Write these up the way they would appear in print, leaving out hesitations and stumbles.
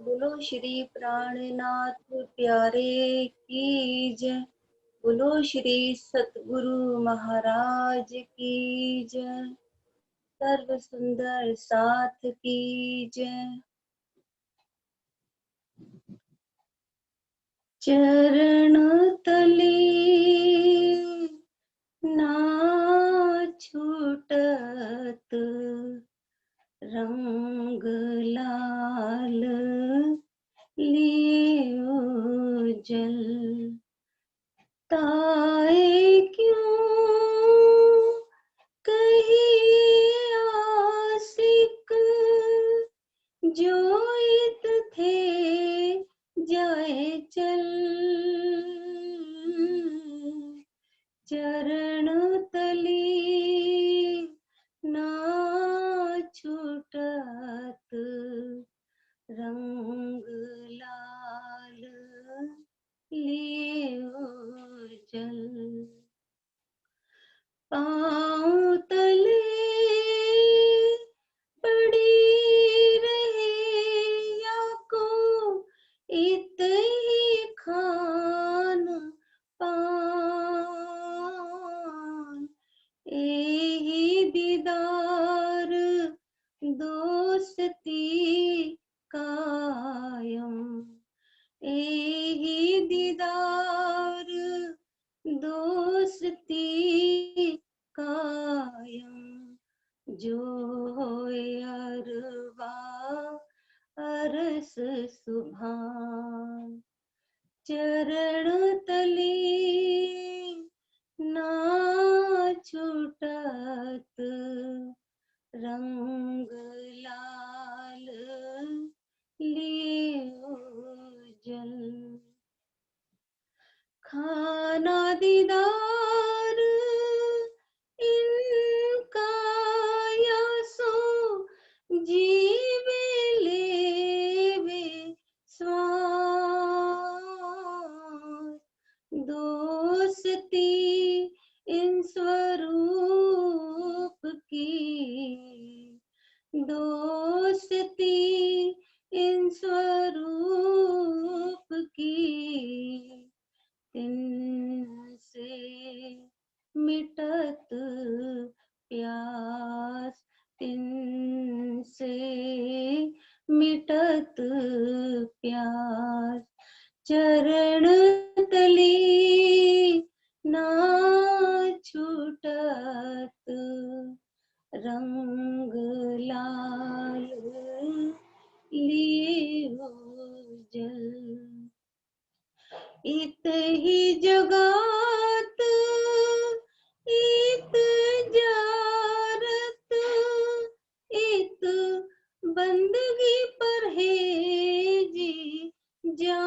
बोलो श्री प्राणनाथ प्यारे की जय। बोलो श्री सतगुरु महाराज की जय। सर्व सुंदर साथ की जय। चरण तली ना छूटत रंग लाल लियो जल। ताए क्यों कहिए आशिक जोइत थे जाए चल। चरण तली ना छूटत रंग लाल लियो जल। पाँव तले पड़ी रहे या को इत ही खान पान। एही दीदार दोस्ती कायम। एही दीदार दोस्ती कायम। जो होए अरवा अरस सुभान। चरण तली ना छूटत रंग लाल लियो जल। खाना दीदार इनका या सो जीवे लेवे स्वास। दोस्ती इन स्वरूप की। दोस्ती इन स्वरूप की। तिनसे मिटत प्यास। तिनसे मिटत प्यास। चरण तली ना छूटत रंग लाल लियो जल। इत ही जगात इत जारत इत बंदगी परहेजी जान।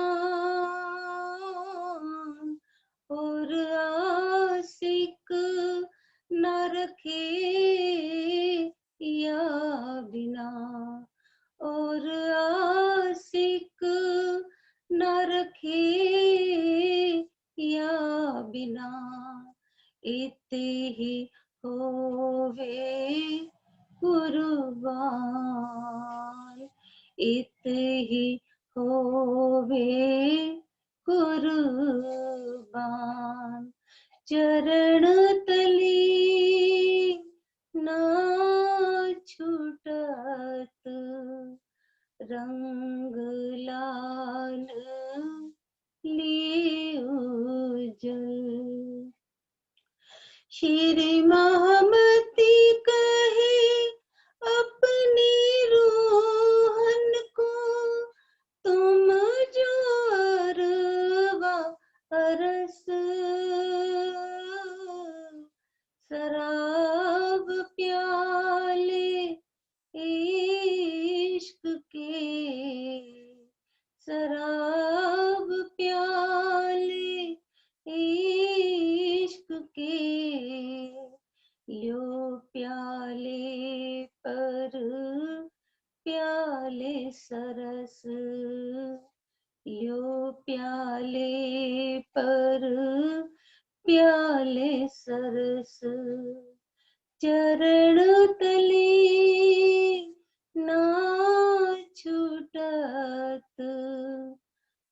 और आशिक न रखे या बिना। और आशिक न रखे या बिना। इत ही होवे कुर्बान। इत ही होवे कुर्बान। चरण तली ना छूटत रंग लाल लियो जल। श्री महामती कहे अपनी रूहन को तुम जो अरवा अरस। शराब प्याले इश्क के। शराब प्याले इश्क के। लो प्याले पर प्याले सरस। लो प्याले पर प्याले सरस। चरण तली ना छूटत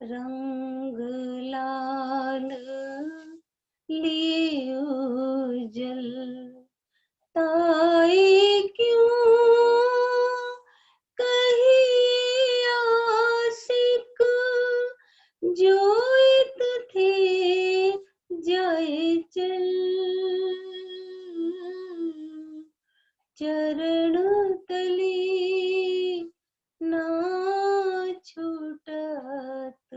रंग लाल लिए उजल, ताए क्यों कहीं आशिक, जोइत थे जाए चल, चरण तले ना छूटत,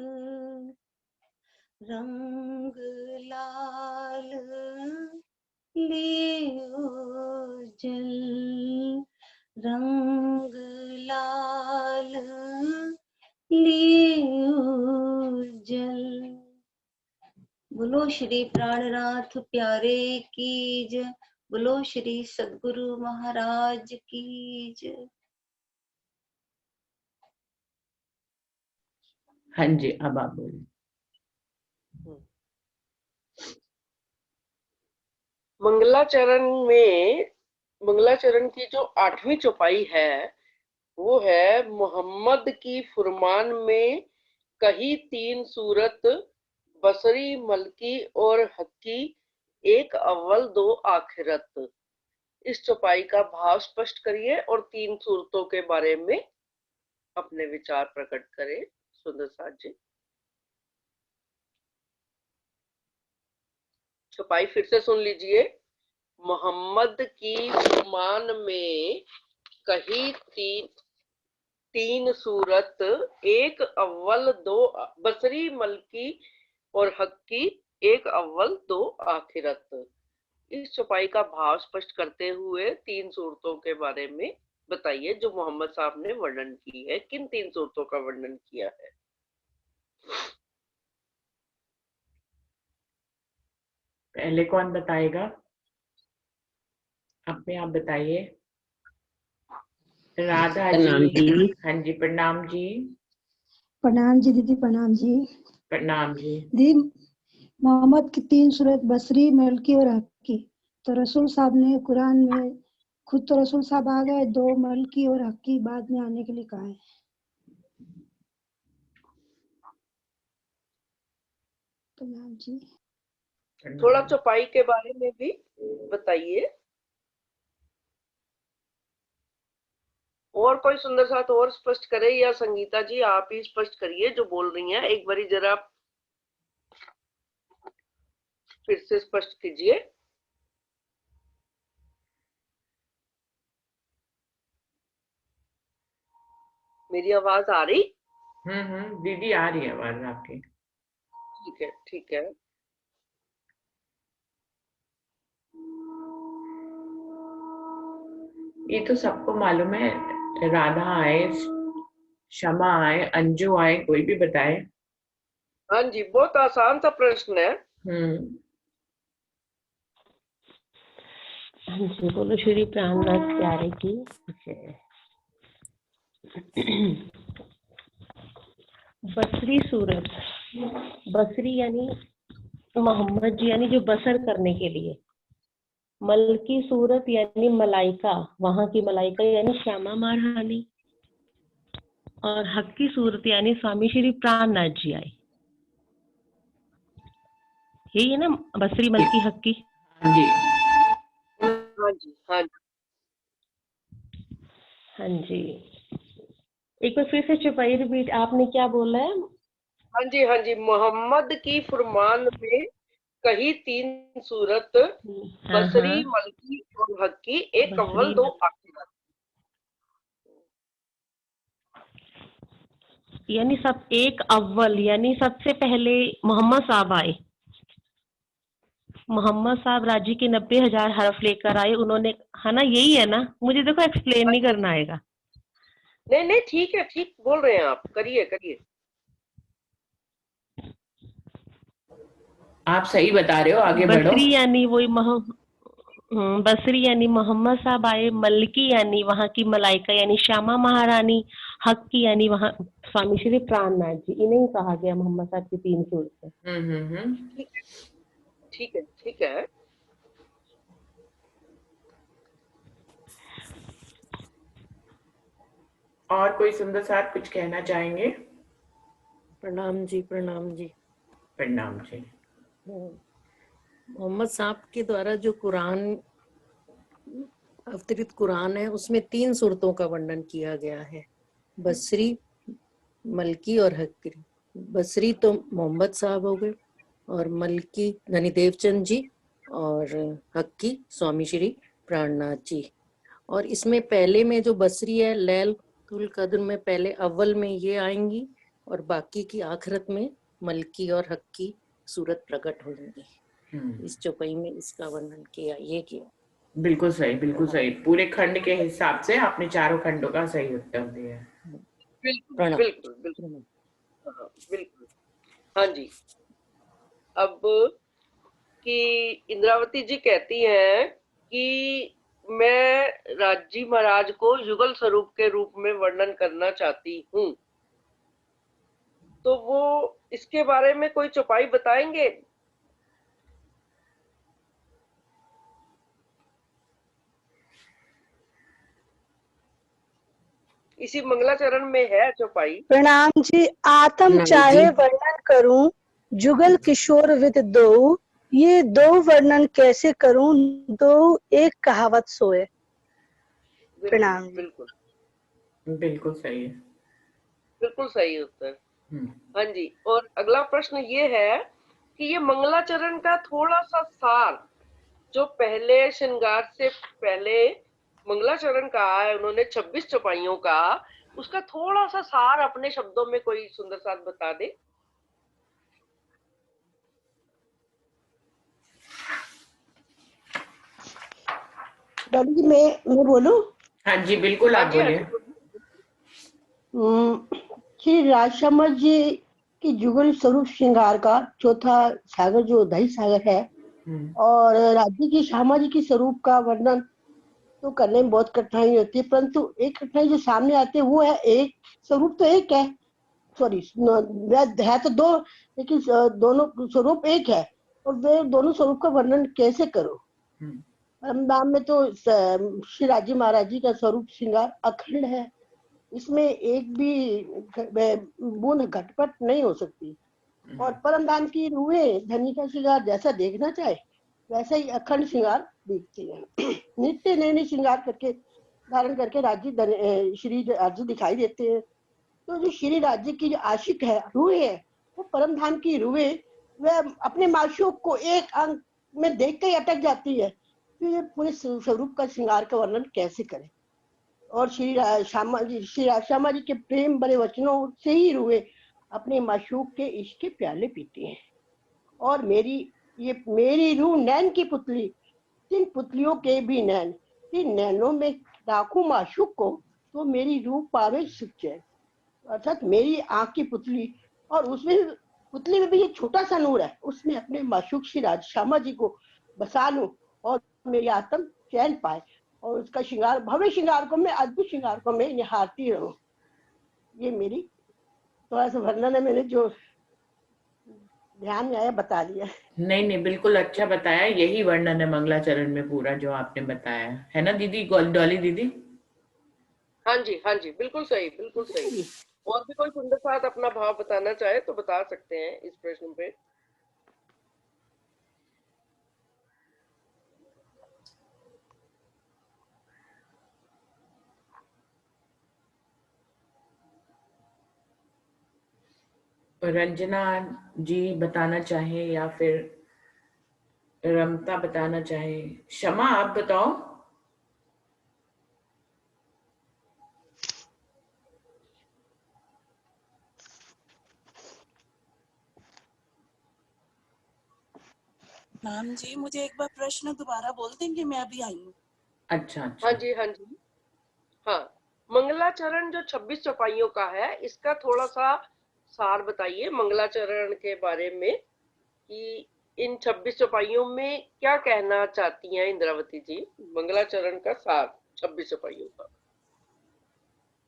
रंग लाल लिए उजल, रंग लाल लिए उजल। बोलो श्री प्राणनाथ प्यारे की जय, बोलो श्री सद्गुरु महाराज की जय। हाँ जी, अब आप बोलिए। मंगलाचरण की जो 8वीं चौपाई है वो है मोहम्मद की फुरमान में कही 3 सूरत, बसरी मलकी और हक्की, एक अव्वल 2 आखिरत। इस चौपाई का भाव स्पष्ट करिए और 3 सूरतों के बारे में अपने विचार प्रकट करें। सुंदर साथ जी, चौपाई फिर से सुन लीजिए। मोहम्मद की फुरमान में कही 3 सूरत, एक अव्वल 2 बसरी मलकी और हक्की, एक अव्वल 2 आखिरत। इस चौपाई का भाव स्पष्ट करते हुए 3 सूरतों के बारे में बताइए जो मोहम्मद साहब ने वर्णन की है। किन 3 सूरतों का वर्णन किया है? पहले कौन बताएगा? अपने आप बताइए। राधा प्रणाम जी। जी। हाँ जी, प्रणाम जी। प्रणाम जी दीदी, प्रणाम जी। प्रणाम जी। दीदी, मोहम्मद की 3 सूरत बसरी, मलकी और हक्की, तो रसूल साहब ने कुरान में खुद तो रसूल साहब आ गए, 2 मलकी और हक्की बाद में आने के लिए कहा है। प्रणाम जी। थोड़ा चौपाई के बारे में भी बताइए। और कोई सुंदर साथ और स्पष्ट करे, या संगीता जी आप ही स्पष्ट करिए जो बोल रही हैं, एक बारी जरा फिर से स्पष्ट कीजिए। मेरी आवाज आ रही? दीदी आ रही है आवाज आपकी। ठीक है, ठीक है। ये तो सबको मालूम है, राधा आए, क्षमा आए, अंजू आए, कोई भी बताए। हाँ जी, बहुत आसान सा प्रश्न है। हाँ जी, बोलो श्री प्राणनाथ प्यारे की जय। बसरी सूरत, बसरी यानी मोहम्मद जी, यानी जो बसर करने के लिए। मलकी सूरत यानी मलाइका, वहां की मलाइका यानी श्यामा महारानी। और हक्की सूरत यानी स्वामी श्री प्राणनाथ जी आए। यही है ना, बसरी मलकी हक्की? हाँ जी, हाँ जी, हाँ जी। हाँ जी, एक बार फिर से चौपाई रिपीट, आपने क्या बोला है? हाँ जी, हाँ जी, मोहम्मद की फुरमान में कही 3 सूरत, हाँ बसरी मलकी और हक्की, एक अव्वल 2 आखिरत। यानी सब एक अव्वल, यानी सबसे पहले मोहम्मद साहब आए। मोहम्मद साहब राजी के 90,000 हरफ लेकर आए उन्होंने, है ना? यही है ना? मुझे देखो एक्सप्लेन नहीं करना आएगा। नहीं नहीं, ठीक है, ठीक बोल रहे हैं आप, करिए करिए। आप सही बता रहे हो, आगे बढ़ो। बसरी यानी वही बसरी यानी मोहम्मद साहब आए, मलकी यानी वहाँ की मलाइका यानी श्यामा महारानी, हक्की यानी वहाँ स्वामी श्री प्राणनाथ जी। इन्हें कहा गया मोहम्मद साहब की 3 सूरतें। ठीक है, ठीक है, ठीक है। और कोई सुंदर साथ कुछ कहना चाहेंगे? प्रणाम जी, प्रणाम जी। प्रणाम जी। मोहम्मद साहब के द्वारा जो कुरान अवतरित कुरान है उसमें 3 सूरतों का वर्णन किया गया है, बसरी, मलकी और हक्की। बसरी तो मोहम्मद साहब हो गए, और मलकी यानी देवचंद जी, और हक्की स्वामी श्री प्राणनाथ जी। और इसमें पहले में जो बसरी है, लैलतुल कद्र में पहले अव्वल में ये आएंगी, और बाकी की आखिरत में मलकी और हक्की सूरत प्रकट होंगी। इस चौपाई में इसका वर्णन किया, ये किया। बिल्कुल सही, बिल्कुल सही। पूरे खंड के हिसाब से आपने चारों खंडों का सही उत्तर दिया है। बिल्कुल प्रणाम। बिल्कुल बिल्कुल। हाँ, बिल्कुल। हाँ जी। अब कि इंद्रावती जी कहती हैं कि मैं राजी महाराज को युगल स्वरूप के रूप में वर्णन करना चाहती हूँ, तो वो इसके बारे में कोई चौपाई बताएंगे? इसी मंगलाचरण में है चौपाई। प्रणाम जी। आत्म प्रणाम चाहे जी। वर्णन करूं, जुगल किशोर विद दो, ये दो वर्णन कैसे करूं, दो एक कहावत सोए। प्रणाम जी। बिल्कुल बिल्कुल सही है। बिल्कुल सही उत्तर। हाँ जी। और अगला प्रश्न ये है कि ये मंगलाचरण का थोड़ा सा सार, जो पहले श्रृंगार से पहले मंगलाचरण का है उन्होंने 26 चौपाइयों का, उसका थोड़ा सा सार अपने शब्दों में कोई सुंदर साथ बता दे। डॉली जी, मैं बोलूं? हाँ जी, बिल्कुल, हाँ आप जी, हाँ बोलिए। जी, बोलिए। श्री राजशमर जी की जुगल स्वरूप श्रृंगार का चौथा सागर जो दही सागर है, और राज्य की श्यामा जी की स्वरूप का वर्णन तो करने में बहुत कठिनाई होती है, परंतु एक कठिनाई जो सामने आती है वो है, एक स्वरूप तो एक है, सॉरी है तो दो, लेकिन दोनों स्वरूप एक है, और वे दोनों स्वरूप का वर्णन कैसे करो? परमधाम में तो श्री राजी महाराज जी का स्वरूप श्रृंगार अखंड है, इसमें एक भी बूंद घटपट नहीं हो सकती, और परमधाम की रूहें धनी का श्रृंगार जैसा देखना चाहे वैसा ही अखंड श्रृंगार दिखती है। नित्य नए नए श्रृंगार करके धारण करके श्री राज्य दिखाई देते हैं। तो जो श्री राज्य की जो आशिक है, रूह है, वो परम धाम की रूहें वह अपने माशूक को एक अंग में देख के अटक जाती है, तो ये पूरे स्वरूप का श्रृंगार का वर्णन कैसे करें? और श्री श्यामा जी के प्रेम भरे वचनों से ही रूहें अपने माशूक के इश्क के प्याले पीती हैं। और मेरी रूह नैन की पुतली, तीन पुतलियों के भी नैन, तीन नैनों में राखूं माशूक को, तो मेरी रूह पावे सुख चैन। अर्थात मेरी आंख की पुतली, और उसमें पुतली में भी ये छोटा सा नूर है, उसमें अपने माशूक श्री श्यामा जी को बसा लूं और मेरी आत्म चैन पाए, और उसका श्रृंगार, भव्य श्रृंगार को मैं, अद्भुत श्रृंगार को मैं निहारती रहूं। ये मेरी थोड़ा सा वर्णन है, मैंने जो ध्यान में आया बता दिया। नहीं नहीं, बिल्कुल अच्छा बताया। यही वर्णन है मंगलाचरण में पूरा जो आपने बताया है ना दीदी, डॉली दीदी? हाँ जी, हाँ जी, बिल्कुल सही, बिल्कुल सही। और भी कोई सुंदर साथ अपना भाव बताना चाहे तो बता सकते हैं इस प्रश्न पे। रंजना जी बताना चाहे, या फिर रमता बताना चाहे। शमा, आप बताओ। मैम जी, मुझे एक बार प्रश्न दोबारा बोल देंगे, मैं अभी आई हूँ। अच्छा अच्छा। हाँ जी, हाँ जी। हाँ, मंगलाचरण जो 26 चौपाइयों का है, इसका थोड़ा सा सार बताइए मंगलाचरण के बारे में, कि इन 26 चौपाइयों में क्या कहना चाहती हैं इंद्रावती जी? मंगलाचरण का सार 26 चौपाइयों का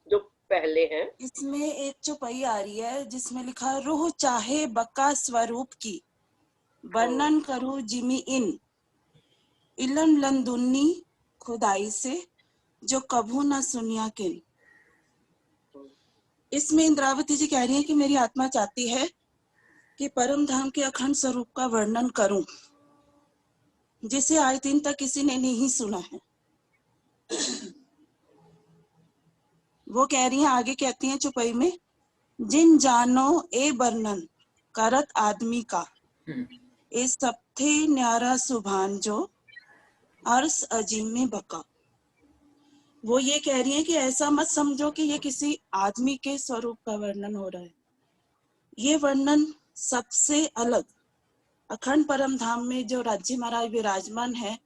जो पहले हैं। इसमें एक चौपाई आ रही है जिसमें लिखा है, रूह चाहे बका स्वरूप की, वर्णन करूं जिमी इन, इलम लंदुन्नी खुदाई से, जो कभू न सुनिया किन। इसमें इंद्रावती जी कह रही हैं कि मेरी आत्मा चाहती है कि परम धाम के अखंड स्वरूप का वर्णन करूं, जिसे आज दिन तक किसी ने नहीं सुना है। वो कह रही हैं, आगे कहती हैं चौपाई में, जिन जानो ए वर्णन करत आदमी का, ए सबथे न्यारा सुभान जो अर्स अजीम में बका। वो ये कह रही है कि ऐसा मत समझो कि ये किसी आदमी के स्वरूप का वर्णन हो रहा है। ये वर्णन सबसे अलग अखंड परम धाम में जो राज्य महाराज विराजमान है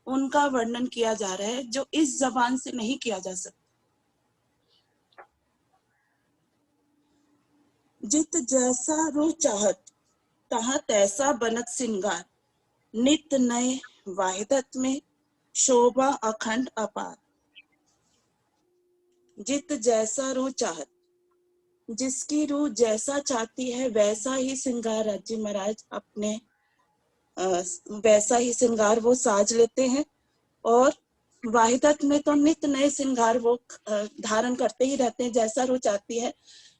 उनका वर्णन किया जा रहा है, जो इस जबान से नहीं किया जा सकता। जित जैसा रू चाहत तहत ऐसा बनत सिंगार, नित नए वाहिदत में शोभा अखंड अपार। जित जैसा रू चाहत, जिसकी रूह जैसा चाहती है वैसा ही श्रृंगार राज्य महाराज अपने वैसा ही श्रृंगार वो साज लेते हैं, और वाहिदत में तो नित नए श्रृंगार वो धारण करते ही रहते हैं। जैसा रूह चाहती है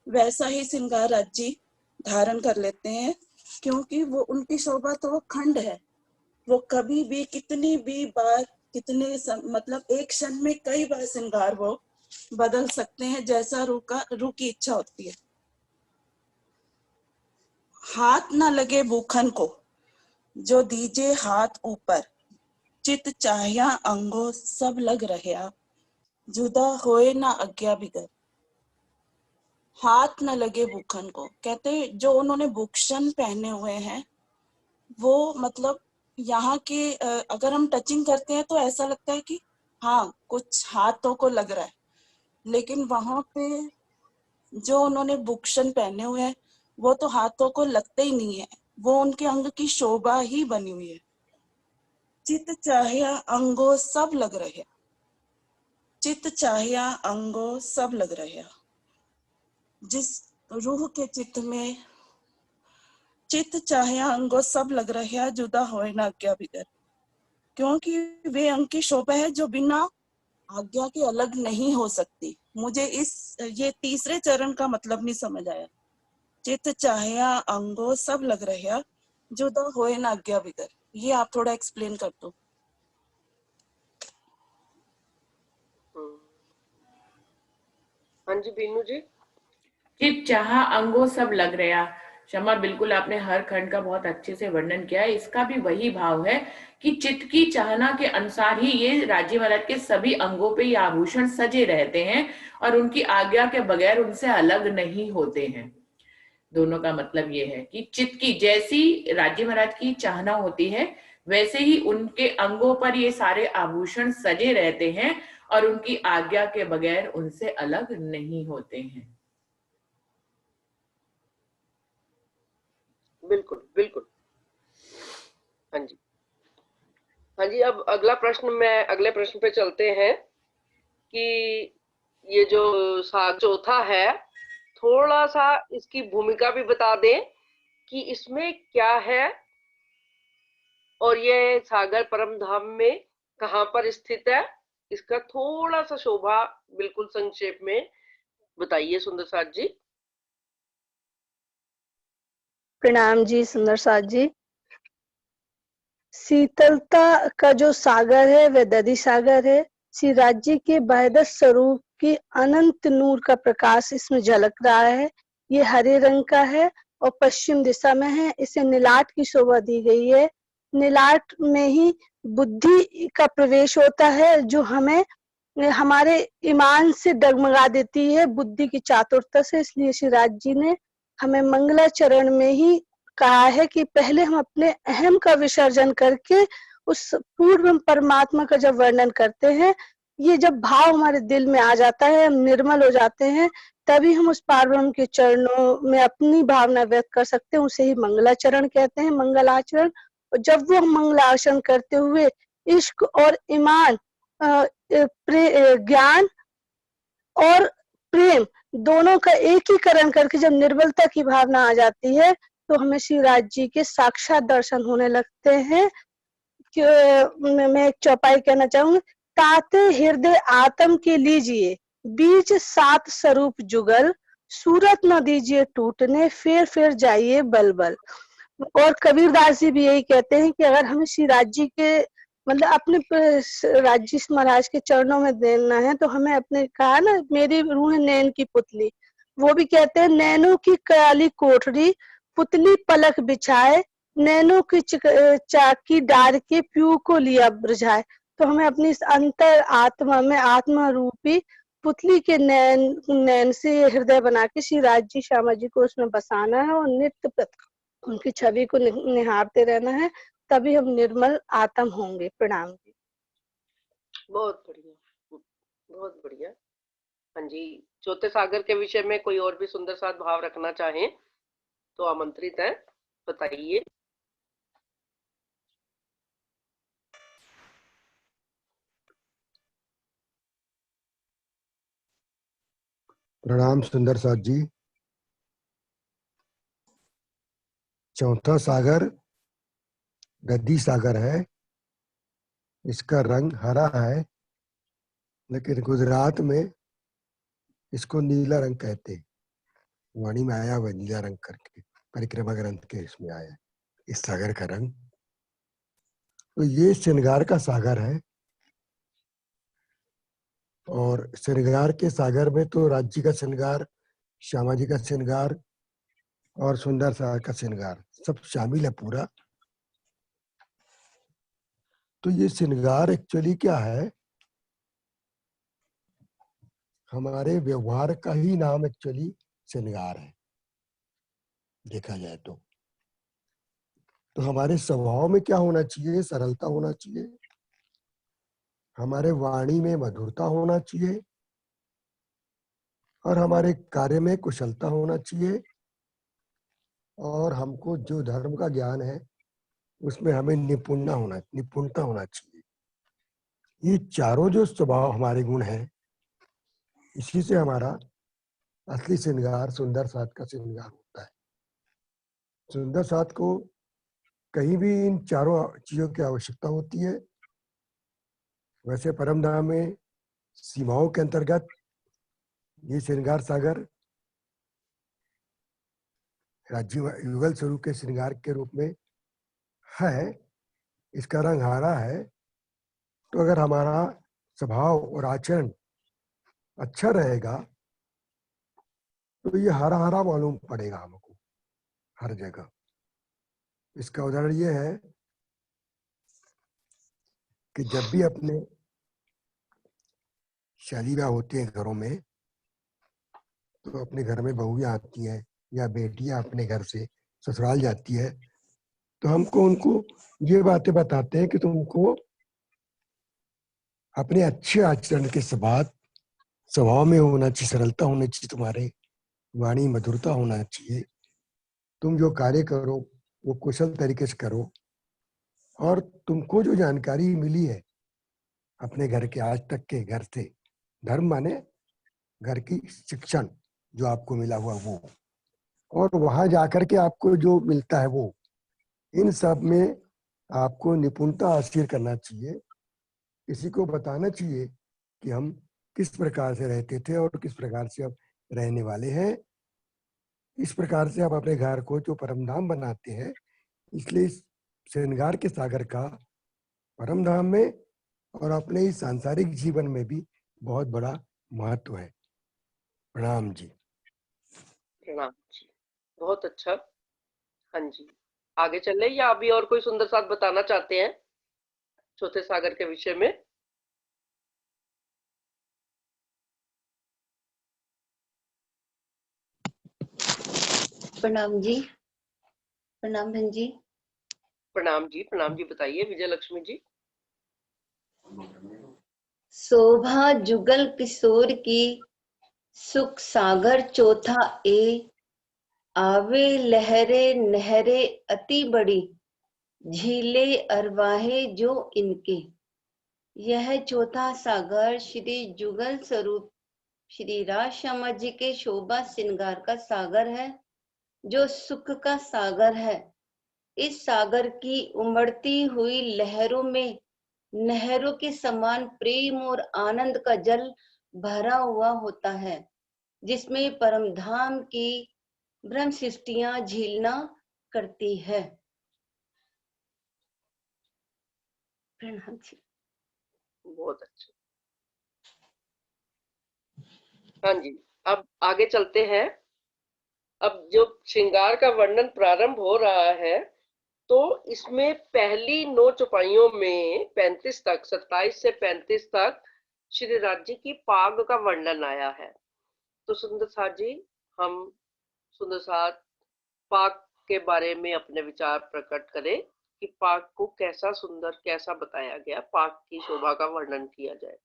वैसा ही श्रृंगार राज्य धारण कर लेते हैं, क्योंकि वो उनकी शोभा तो वो खंड है। वो कभी भी कितनी भी बार मतलब एक क्षण में कई बार श्रृंगार वो बदल सकते हैं, जैसा रूह की इच्छा होती है। हाथ ना लगे भूखन को जो दीजे हाथ ऊपर, चित चाहिया अंगो सब लग रहा, जुदा होए ना आज्ञा बिगर। हाथ न लगे भूखन को, कहते जो उन्होंने भूषण पहने हुए हैं वो मतलब यहाँ के अगर हम टचिंग करते हैं तो ऐसा लगता है कि हाँ कुछ हाथों को लग रहा है, लेकिन वहां पे जो उन्होंने भूषण पहने हुए हैं वो तो हाथों को लगते ही नहीं है, वो उनके अंग की शोभा ही बनी हुई है। चित चाहिया अंगो सब लग रहे, चित चाहिया अंगो सब लग रहे। जिस रूह के चित्त में चित चाहिया अंगो सब लग रहे, जुदा होए ना आज्ञा बिगर, क्योंकि वे अंग की शोभा है जो बिना आज्ञा के अलग नहीं हो सकती। मुझे ये तीसरे चरण का मतलब नहीं समझ आया। चित चाहिया अंगो सब लग रहे, जुदा होए ना आज्ञा बिगर, ये आप थोड़ा एक्सप्लेन कर दो। हाँ जी बीनू जी। चित चाहा अंगो सब लग रहा। क्षमा, बिल्कुल आपने हर खंड का बहुत अच्छे से वर्णन किया है। इसका भी वही भाव है कि चित्त की चाहना के अनुसार ही ये राज्य महाराज के सभी अंगों पे ये आभूषण सजे रहते हैं और उनकी आज्ञा के बगैर उनसे अलग नहीं होते हैं। दोनों का मतलब ये है कि चित्त की जैसी राज्य महाराज की चाहना होती है वैसे ही उनके अंगों पर ये सारे आभूषण सजे रहते हैं और उनकी आज्ञा के बगैर उनसे अलग नहीं होते हैं। बिल्कुल बिल्कुल। हाँ जी, हाँ जी। अब अगले प्रश्न पे चलते हैं कि ये जो चौथा है, थोड़ा सा इसकी भूमिका भी बता दें कि इसमें क्या है और ये सागर परम धाम में कहाँ पर स्थित है। इसका थोड़ा सा शोभा बिल्कुल संक्षेप में बताइए सुंदर साथ जी। प्रणाम जी सुंदर साथ जी। शीतलता का जो सागर है वह दधि सागर है। श्री राज्य के वैदत स्वरूप की अनंत नूर का प्रकाश इसमें झलक रहा है। ये हरे रंग का है और पश्चिम दिशा में है। इसे नीलाट की शोभा दी गई है। नीलाट में ही बुद्धि का प्रवेश होता है जो हमें हमारे ईमान से डगमगा देती है, बुद्धि की चातुरता से। इसलिए श्री राज जी ने हमें मंगलाचरण में ही कहा है कि पहले हम अपने अहम का विसर्जन करके उस पूर्ण परमात्मा का जब वर्णन करते हैं, ये जब भाव हमारे दिल में आ जाता है, हम निर्मल हो जाते हैं, तभी हम उस पारब्रह्म के चरणों में अपनी भावना व्यक्त कर सकते हैं। उसे ही मंगलाचरण कहते हैं, मंगलाचरण। और जब वो हम मंगलाचरण करते हुए इश्क और ईमान, ज्ञान और प्रेम दोनों का एकीकरण करके जब निर्बलता की भावना आ जाती है तो हमें श्री राज जी के साक्षात दर्शन होने लगते हैं। मैं एक चौपाई कहना चाहूंगी। ताते हृदय आत्म के लीजिए बीज सात स्वरूप जुगल, सूरत न दीजिए टूटने, फेर जाइए बलबल। और कबीरदास जी भी यही कहते हैं कि अगर हमें श्री राज जी के मतलब अपने राज जी महाराज के चरणों में देना है तो हमें अपने, कहा ना मेरी रूह नैन की पुतली, वो भी कहते हैं नैनों की काली कोठरी पुतली पलक बिछाए, नैनों की चाकी डार के प्यू को लिया बुझाए। तो हमें अपनी इस अंतर आत्मा में आत्मा रूपी पुतली के नैन से हृदय बना के श्री राज जी श्यामा जी को उसमें बसाना है और नित्य उनकी छवि को निहारते रहना है, तभी हम निर्मल आत्म होंगे। प्रणाम जी। बहुत बढ़िया, बहुत बढ़िया। हाँ जी, चौथे सागर के विषय में कोई और भी सुंदर सा भाव रखना चाहें तो आमंत्रित है, बताइए। प्रणाम सुंदर साथ जी। चौथा सागर गद्दी सागर है, इसका रंग हरा है, लेकिन गुजरात में इसको नीला रंग कहते हैं। वाणी में आया हुआ नीला रंग करके, परिक्रमा ग्रंथ के इसमें आया इस सागर का रंग। तो ये श्रृंगार का सागर है, और श्रृंगार के सागर में तो राज्य का श्रृंगार, श्यामा जी का श्रृंगार और सुंदर सागर का श्रृंगार सब शामिल है पूरा। तो ये श्रृंगार एक्चुअली क्या है, हमारे व्यवहार का ही नाम एक्चुअली श्रृंगार है देखा जाए तो हमारे स्वभाव में क्या होना चाहिए, सरलता होना चाहिए, हमारे वाणी में मधुरता होना चाहिए, और हमारे कार्य में कुशलता होना चाहिए, और हमको जो धर्म का ज्ञान है उसमें हमें निपुणता होना चाहिए। ये चारों जो स्वभाव हमारे गुण हैं, इसी से हमारा असली श्रृंगार सुंदर साथ का श्रृंगार होता है। सुंदर साथ को कहीं भी इन चारों चीजों की आवश्यकता होती है। वैसे परम धाम में सीमाओं के अंतर्गत ये श्रृंगार सागर राज्य युगल स्वरूप के श्रृंगार के रूप में है, इसका रंग हरा है। तो अगर हमारा स्वभाव और आचरण अच्छा रहेगा तो ये हरा हरा मालूम पड़ेगा हमको हर जगह। इसका उदाहरण ये है कि जब भी अपने शादी ब्याह होते हैं घरों में, तो अपने घर में बहुएं आती हैं या बेटियां अपने घर से ससुराल जाती है, तो हमको उनको ये बातें बताते हैं कि तुमको अपने अच्छे आचरण के स्वभाव में होना चाहिए, सरलता होनी चाहिए, तुम्हारे वाणी मधुरता होना चाहिए, तुम जो कार्य करो वो कुशल तरीके से करो, और तुमको जो जानकारी मिली है अपने घर के आज तक के घर से, धर्म माने घर की शिक्षण जो आपको मिला हुआ वो, और वहां जाकर के आपको जो मिलता है वो, इन सब में आपको निपुणता हासिल करना चाहिए। किसी को बताना चाहिए कि हम किस प्रकार से रहते थे और किस प्रकार से अब रहने वाले हैं। इस प्रकार से आप अपने घर को जो परम धाम बनाते हैं, इसलिए श्रृंगार के सागर का परम धाम में और अपने इस सांसारिक जीवन में भी बहुत बड़ा महत्व है। प्रणाम जी। प्रणाम जी, बहुत अच्छा। हाँ जी, आगे चले या अभी और कोई सुंदर साथ बताना चाहते हैं चौथे सागर के विषय में? प्रणाम जी। प्रणाम बहन जी। प्रणाम जी, बताइए विजय लक्ष्मी जी। शोभा जुगल किशोर की सुख सागर चौथा ए, आवे लहरे नहरे अति बड़ी, झीले अरवाहे जो इनके। यह चौथा सागर श्री जुगल स्वरूप श्री राज श्यामा जी के शोभा श्रृंगार का सागर है, जो सुख का सागर है। इस सागर की उमड़ती हुई लहरों में नहरों के समान प्रेम और आनंद का जल भरा हुआ होता है। जिसमें परमधाम की ब्रह्म सृष्टियां झीलना करती है। प्रणाम जी। बहुत अच्छा। हाँ जी, अब आगे चलते हैं। अब जो श्रृंगार का वर्णन प्रारंभ हो रहा है, तो इसमें पहली 9 चौपाइयों में 35 तक, 27 से 35 तक श्री राज्य की पाग का वर्णन आया है। तो सुंदर साथ जी, हम सुंदर साथ पाग के बारे में अपने विचार प्रकट करें कि पाग को कैसा सुंदर, कैसा बताया गया, पाग की शोभा का वर्णन किया जाए।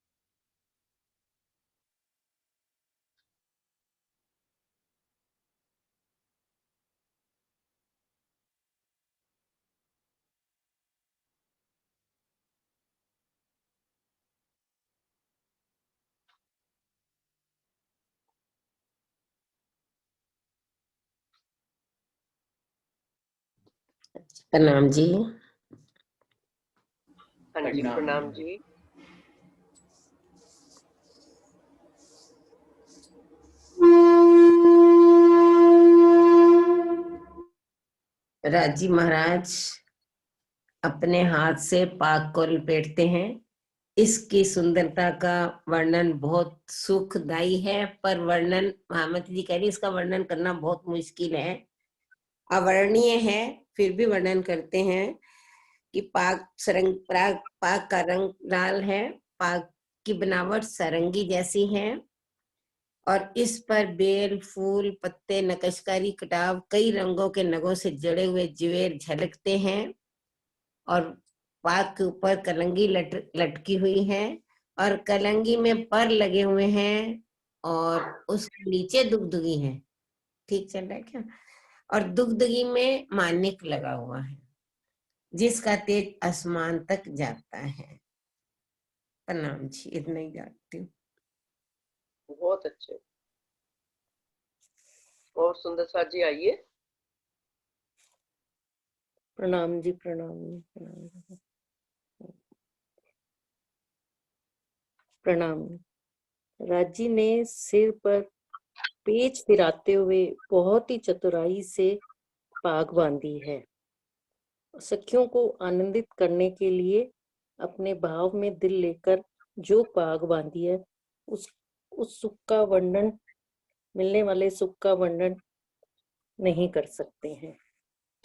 प्रणाम जी। हाँ जी, प्रणाम जी। राजी महाराज अपने हाथ से पाग को लपेटते हैं। इसकी सुंदरता का वर्णन बहुत सुखदायी है, पर वर्णन महामती जी कह रही इसका वर्णन करना बहुत मुश्किल है, अवर्णीय है, फिर भी वर्णन करते हैं कि पाग का रंग लाल है, पाग की बनावट सारंगी जैसी है, और इस पर बेल, फूल, पत्ते, नकशकारी, कटाव, कई रंगों के नगों से जड़े हुए ज्वेर झलकते हैं, और पाग के ऊपर कलंगी लटकी हुई है, और कलंगी में पर लगे हुए हैं, और उसके नीचे दुगदुगी है। ठीक चल रहा है क्या? और दुगदुगी में मानिक लगा हुआ है, जिसका तेज आसमान तक जाता है। प्रणाम जी, इतना ही जानती हूँ। बहुत अच्छे। और सुंदर साथ जी आइए। प्रणाम जी, प्रणाम प्रणाम। राजी ने सिर पर पेच फिराते हुए बहुत ही चतुराई से पाग बांधी है। सखियों को आनंदित करने के लिए अपने भाव में दिल लेकर जो पाग बांधी है, उस सुख का वर्णन, मिलने वाले सुख का वर्णन नहीं कर सकते हैं,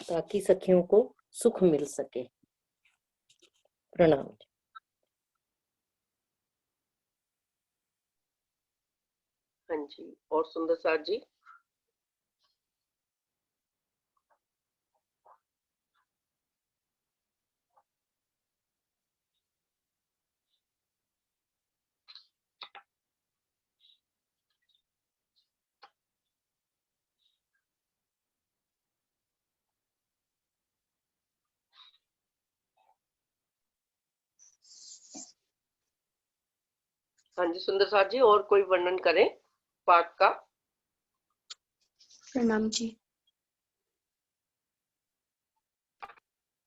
ताकि सखियों को सुख मिल सके। प्रणाम। हाँ जी, और सुंदर साथ जी। हाँ जी, सुंदर साथ जी, और कोई वर्णन करें पाग का। प्रणाम जी।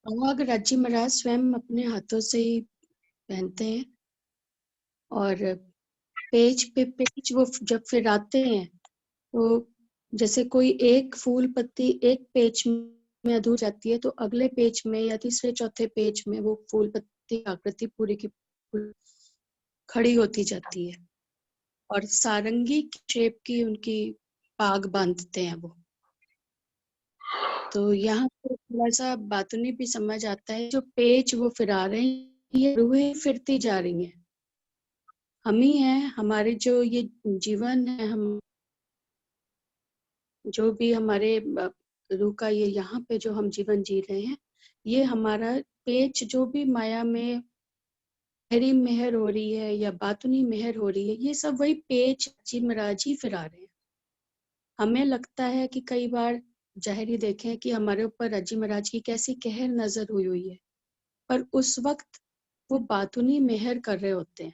पाग राजी महाराज स्वयं अपने हाथों से ही पहनते हैं, और पेज पे पेज वो जब फिराते हैं, तो जैसे कोई एक फूल पत्ती एक पेज में अधूर जाती है, तो अगले पेज में या तीसरे चौथे पेज में वो फूल पत्ती आकृति पूरी की पूरी खड़ी होती जाती है, और सारंगी शेप की उनकी पाग बांधते हैं वो। तो यहाँ पे थोड़ा सा बातूनी भी समझ आता है, जो पेज वो फिरा रहे हैं, ये रूहें फिरती जा रही हैं, हम ही हैं, हमारे जो ये जीवन है, हम जो भी हमारे रूह का ये यहाँ पे जो हम जीवन जी रहे हैं, ये हमारा पेच जो भी माया में गहरी मेहर हो रही है या बातूनी मेहर हो रही है, ये सब वही पेच जी महाराज ही फिरा रहे हैं। हमें लगता है कि कई बार जहरी देखें कि हमारे ऊपर राजी महाराज की कैसी कहर नजर हुई है, पर उस वक्त वो बातूनी मेहर कर रहे होते हैं,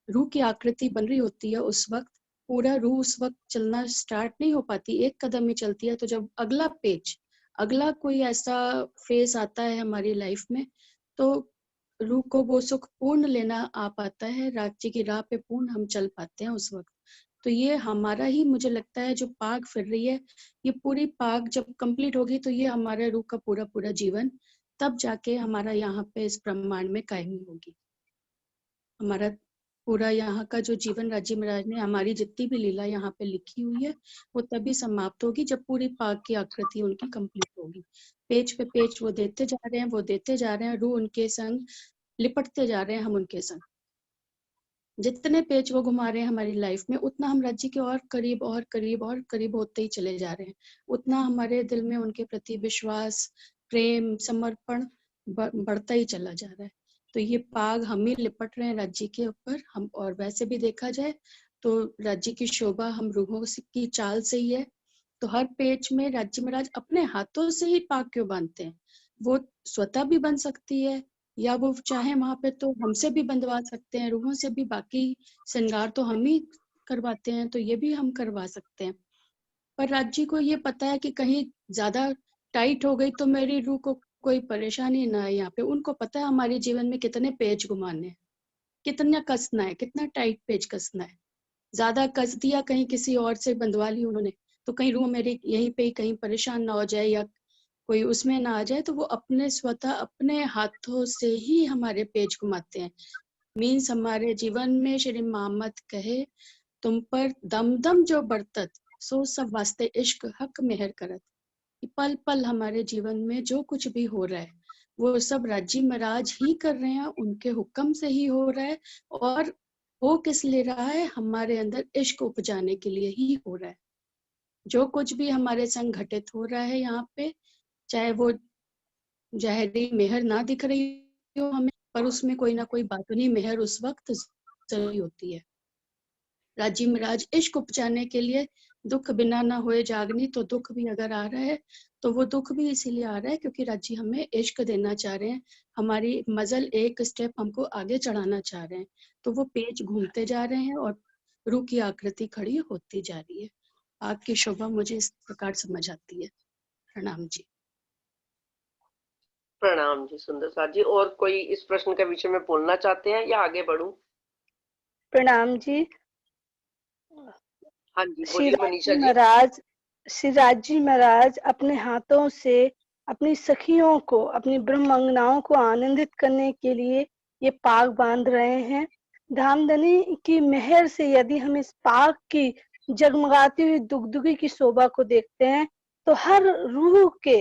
रूह की आकृति बन रही होती है। उस वक्त पूरा रूह उस वक्त चलना स्टार्ट नहीं हो पाती, एक कदम ही चलती है। तो जब अगला पेज, अगला कोई ऐसा फेज आता है हमारी लाइफ में, तो रूह को वो सुख पूर्ण लेना आ पाता है, राज्य की राह पे पूर्ण हम चल पाते हैं उस वक्त। तो ये हमारा ही, मुझे लगता है, जो पाक फिर रही है, ये पूरी पाक जब कंप्लीट होगी तो ये हमारे रूह का पूरा पूरा जीवन तब जाके हमारा यहाँ पे इस ब्रह्मांड में कायम होगी। हमारा पूरा यहाँ का जो जीवन राज्य महाराज ने हमारी जितनी भी लीला यहाँ पे लिखी हुई है वो तभी समाप्त होगी जब पूरी पाक की आकृति उनकी कंप्लीट होगी। पेज पे पेज वो देते जा रहे हैं, वो देते जा रहे हैं, रूह उनके संग लिपटते जा रहे हैं, हम उनके संग। जितने पेज वो घुमा रहे हैं हमारी लाइफ में, उतना हम राज्य के और करीब और करीब और करीब होते ही चले जा रहे हैं। उतना हमारे दिल में उनके प्रति विश्वास, प्रेम, समर्पण बढ़ता ही चला जा रहा है। तो ये पाग हम ही लिपट रहे हैं राज्य के ऊपर। हम, और वैसे भी देखा जाए तो राज्य की शोभा हम रूहों की चाल से ही है। तो हर पेज में राज्य महाराज अपने हाथों से ही पाग क्यों बांधते हैं? वो स्वतः भी बन सकती है, या वो चाहे वहां पे तो हमसे भी बंधवा सकते हैं, रूहों से भी। बाकी श्रृंगार तो हम ही करवाते हैं, तो ये भी हम करवा सकते हैं। पर राज्य को ये पता है कि कहीं ज्यादा टाइट हो गई तो मेरी रूह को कोई परेशानी ना है। यहाँ पे उनको पता है हमारे जीवन में कितने पेज घुमाने हैं, कितना कसना है, कितना टाइट पेज कसना है। ज्यादा कस दिया, कहीं किसी और से बंधवा ली उन्होंने, तो कहीं रूह मेरी यहीं पे ही कहीं परेशान ना हो जाए या कोई उसमें ना आ जाए, तो वो अपने स्वतः अपने हाथों से ही हमारे पेज घुमाते हैं। मीन्स हमारे जीवन में श्री मोहम्मद कहे, तुम पर दम दम जो बरतत सो सब वास्ते इश्क हक मेहर करत। पल पल हमारे जीवन में जो कुछ भी हो रहा है वो सब राज्य महाराज ही कर रहे हैं, उनके हुक्म से ही हो रहा है। और हो किस लिए रहा है? हमारे अंदर इश्क उपजाने के लिए ही हो रहा है। जो कुछ भी हमारे संग घटित हो रहा है यहाँ पे, चाहे वो जहरी मेहर ना दिख रही हो हमें, पर उसमें कोई ना कोई बातुनी मेहर उस वक्त जरूरी होती है। राज्य महाराज इश्क उपजाने के लिए, दुख बिना ना होए जागनी, तो दुख भी अगर आ रहा है तो वो दुख भी इसीलिए आ रहा है क्योंकि राज्य हमें इश्क देना चाह रहे हैं, हमारी मजल एक स्टेप हमको आगे चढ़ाना चाह रहे हैं। तो वो पेज घूमते जा रहे हैं और रूह की आकृति खड़ी होती जा रही है। आपकी शोभा मुझे इस प्रकार समझ आती है। प्रणाम जी। प्रणाम जी सुंदर साथ जी। और कोई इस प्रश्न के विषय में बोलना चाहते हैं या आगे बढ़ूं? प्रणाम जी। हाँ जी बोलिए मनीषा जी। श्री राज्य महाराज अपने हाथों से अपनी सखियों को, अपनी ब्रह्मंगनाओं को आनंदित करने के लिए ये पाग बांध रहे हैं। धामधनी की मेहर से यदि हम इस पाग की जगमगाती हुई दुगदुगी की शोभा को देखते हैं तो हर रूह के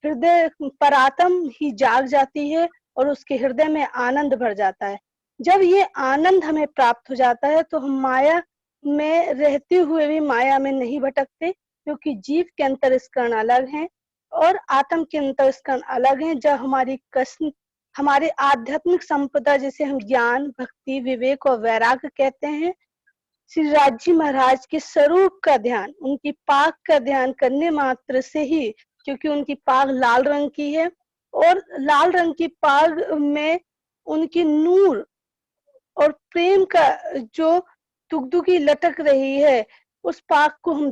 हृदय पर आत्म ही जाग जाती है और उसके हृदय में आनंद भर जाता है। जब ये आनंद हमें प्राप्त हो जाता है तो हम माया में रहते हुए भी माया में नहीं भटकते, क्योंकि जीव के अंतर्स्करण अलग हैं और आत्म के अंतर्स्करण अलग हैं। जब हमारे आध्यात्मिक संपदा, जिसे हम ज्ञान, भक्ति, विवेक और वैराग्य कहते हैं, श्री राज्य महाराज के स्वरूप का ध्यान, उनकी पाक का ध्यान करने मात्र से ही, क्योंकि उनकी पाग लाल रंग की है और लाल रंग की पाग में उनकी नूर और प्रेम का जो दुगदुगी लटक रही है, उस पाक को हम